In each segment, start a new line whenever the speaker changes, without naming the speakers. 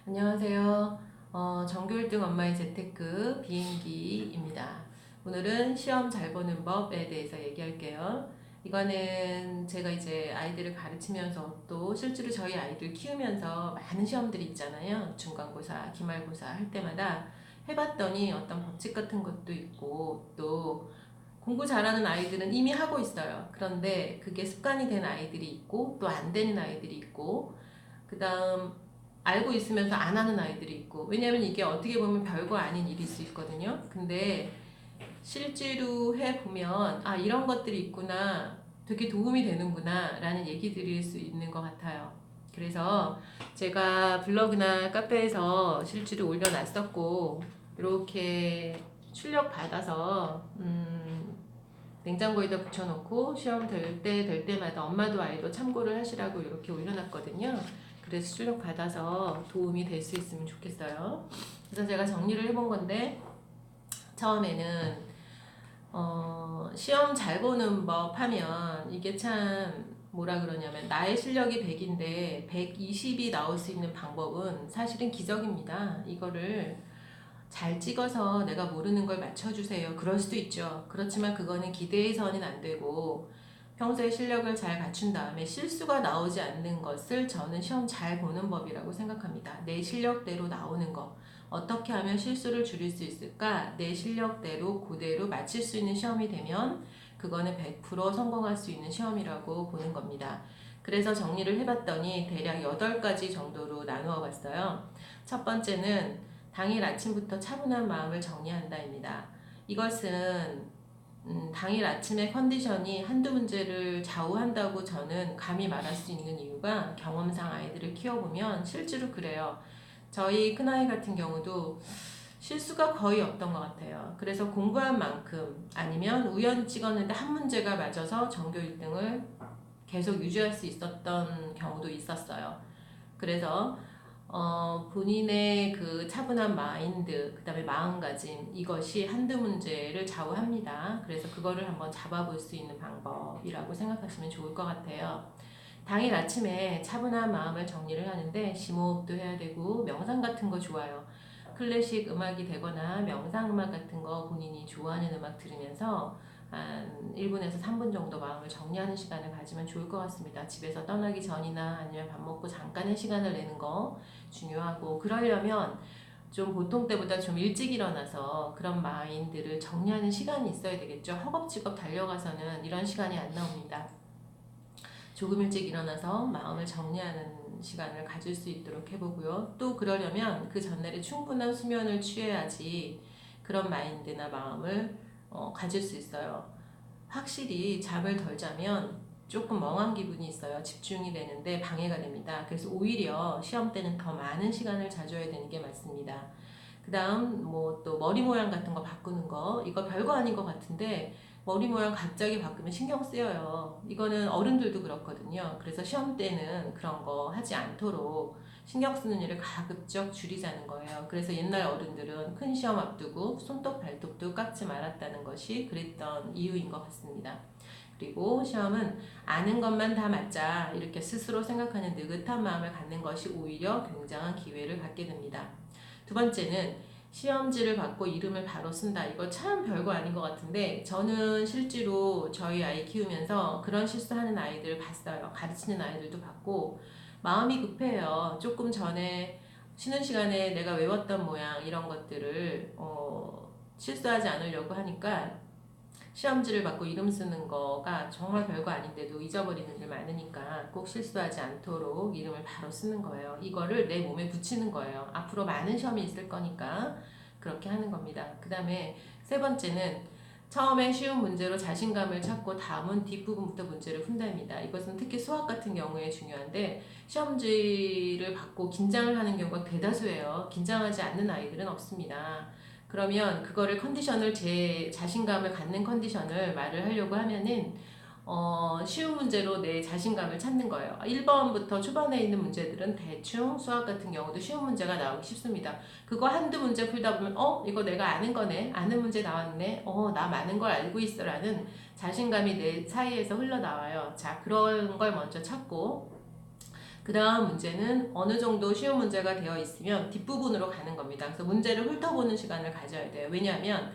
안녕하세요. 전교 1등 엄마의 재테크 비행기입니다. 오늘은 시험 잘 보는 법에 대해서 얘기할게요. 이거는 제가 이제 아이들을 가르치면서 또 실제로 저희 아이들 키우면서 많은 시험들이 있잖아요. 중간고사, 기말고사 할 때마다 해봤더니 어떤 법칙 같은 것도 있고 또 공부 잘하는 아이들은 이미 하고 있어요. 그런데 그게 습관이 된 아이들이 있고 또 안 되는 아이들이 있고 그 다음 알고 있으면서 안 하는 아이들이 있고, 왜냐면 이게 어떻게 보면 별거 아닌 일일 수 있거든요. 근데 실제로 해보면 아 이런 것들이 있구나, 되게 도움이 되는구나 라는 얘기 드릴 수 있는 것 같아요. 그래서 제가 블로그나 카페에서 실제로 올려놨었고, 이렇게 출력 받아서 냉장고에다 붙여놓고 시험 될 때마다 엄마도 아이도 참고를 하시라고 이렇게 올려놨거든요. 그래서 출력 받아서 도움이 될 수 있으면 좋겠어요. 그래서 제가 정리를 해본 건데, 처음에는 시험 잘 보는 법 하면 이게 참 뭐라 그러냐면, 나의 실력이 100인데 120이 나올 수 있는 방법은 사실은 기적입니다. 이거를 잘 찍어서 내가 모르는 걸 맞춰주세요, 그럴 수도 있죠. 그렇지만 그거는 기대해서는 안 되고, 평소에 실력을 잘 갖춘 다음에 실수가 나오지 않는 것을 저는 시험 잘 보는 법이라고 생각합니다. 내 실력대로 나오는 거. 어떻게 하면 실수를 줄일 수 있을까? 내 실력대로 그대로 맞출 수 있는 시험이 되면 그거는 100% 성공할 수 있는 시험이라고 보는 겁니다. 그래서 정리를 해봤더니 대략 8가지 정도로 나누어 봤어요. 첫 번째는 당일 아침부터 차분한 마음을 정리한다입니다. 이것은 당일 아침의 컨디션이 한두 문제를 좌우한다고 저는 감히 말할 수 있는 이유가, 경험상 아이들을 키워보면 실제로 그래요. 저희 큰아이 같은 경우도 실수가 거의 없던 것 같아요. 그래서 공부한 만큼, 아니면 우연히 찍었는데 한 문제가 맞아서 전교 1등을 계속 유지할 수 있었던 경우도 있었어요. 그래서 본인의 그 차분한 마인드, 그 다음에 마음가짐, 이것이 한두 문제를 좌우합니다. 그래서 그거를 한번 잡아볼 수 있는 방법이라고 생각하시면 좋을 것 같아요. 당일 아침에 차분한 마음을 정리를 하는데 심호흡도 해야 되고 명상 같은 거 좋아요. 클래식 음악이 되거나 명상 음악 같은 거 본인이 좋아하는 음악 들으면서 한 1분에서 3분 정도 마음을 정리하는 시간을 가지면 좋을 것 같습니다. 집에서 떠나기 전이나 아니면 밥 먹고 잠깐의 시간을 내는 거 중요하고, 그러려면 좀 보통 때보다 좀 일찍 일어나서 그런 마인드를 정리하는 시간이 있어야 되겠죠. 허겁지겁 달려가서는 이런 시간이 안 나옵니다. 조금 일찍 일어나서 마음을 정리하는 시간을 가질 수 있도록 해보고요. 또 그러려면 그 전날에 충분한 수면을 취해야지 그런 마인드나 마음을 가질 수 있어요. 확실히 잠을 덜 자면 조금 멍한 기분이 있어요. 집중이 되는데 방해가 됩니다. 그래서 오히려 시험 때는 더 많은 시간을 자줘야 되는 게 맞습니다. 그 다음 뭐 또 머리 모양 같은 거 바꾸는 거, 이거 별거 아닌 것 같은데 머리 모양 갑자기 바꾸면 신경 쓰여요. 이거는 어른들도 그렇거든요. 그래서 시험 때는 그런 거 하지 않도록 신경 쓰는 일을 가급적 줄이자는 거예요. 그래서 옛날 어른들은 큰 시험 앞두고 손톱 발톱도 깎지 말았다는 것이 그랬던 이유인 것 같습니다. 그리고 시험은 아는 것만 다 맞자 이렇게 스스로 생각하는 느긋한 마음을 갖는 것이 오히려 굉장한 기회를 갖게 됩니다. 두 번째는 시험지를 받고 이름을 바로 쓴다. 이거 참 별거 아닌 것 같은데, 저는 실제로 저희 아이 키우면서 그런 실수하는 아이들을 봤어요. 가르치는 아이들도 봤고 마음이 급해요. 조금 전에 쉬는 시간에 내가 외웠던 모양 이런 것들을 실수하지 않으려고 하니까 시험지를 받고 이름 쓰는 거가 정말 별거 아닌데도 잊어버리는 일 많으니까 꼭 실수하지 않도록 이름을 바로 쓰는 거예요. 이거를 내 몸에 붙이는 거예요. 앞으로 많은 시험이 있을 거니까 그렇게 하는 겁니다. 그 다음에 세 번째는 처음에 쉬운 문제로 자신감을 찾고 다음은 뒷부분부터 문제를 푼답니다. 이것은 특히 수학 같은 경우에 중요한데, 시험지를 받고 긴장을 하는 경우가 대다수예요. 긴장하지 않는 아이들은 없습니다. 그러면 그거를 컨디션을, 제 자신감을 갖는 컨디션을 말을 하려고 하면은 쉬운 문제로 내 자신감을 찾는 거예요. 1번부터 초반에 있는 문제들은 대충, 수학 같은 경우도 쉬운 문제가 나오기 쉽습니다. 그거 한두 문제 풀다 보면 이거 내가 아는 거네, 아는 문제 나왔네, 나 많은 걸 알고 있어 라는 자신감이 내 사이에서 흘러나와요. 자, 그런 걸 먼저 찾고, 그 다음 문제는 어느 정도 쉬운 문제가 되어 있으면 뒷부분으로 가는 겁니다. 그래서 문제를 훑어보는 시간을 가져야 돼요. 왜냐하면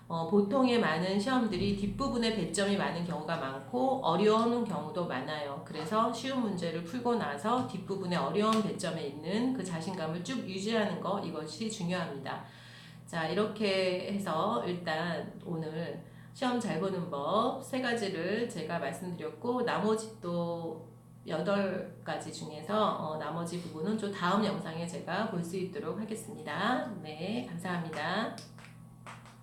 보통의 많은 시험들이 뒷부분에 배점이 많은 경우가 많고 어려운 경우도 많아요. 그래서 쉬운 문제를 풀고 나서 뒷부분에 어려운 배점에 있는 그 자신감을 쭉 유지하는 거, 이것이 중요합니다. 자, 이렇게 해서 일단 오늘 시험 잘 보는 법 세 가지를 제가 말씀드렸고, 나머지 또 8가지 중에서 나머지 부분은 좀 다음 영상에 제가 볼 수 있도록 하겠습니다. 네, 감사합니다.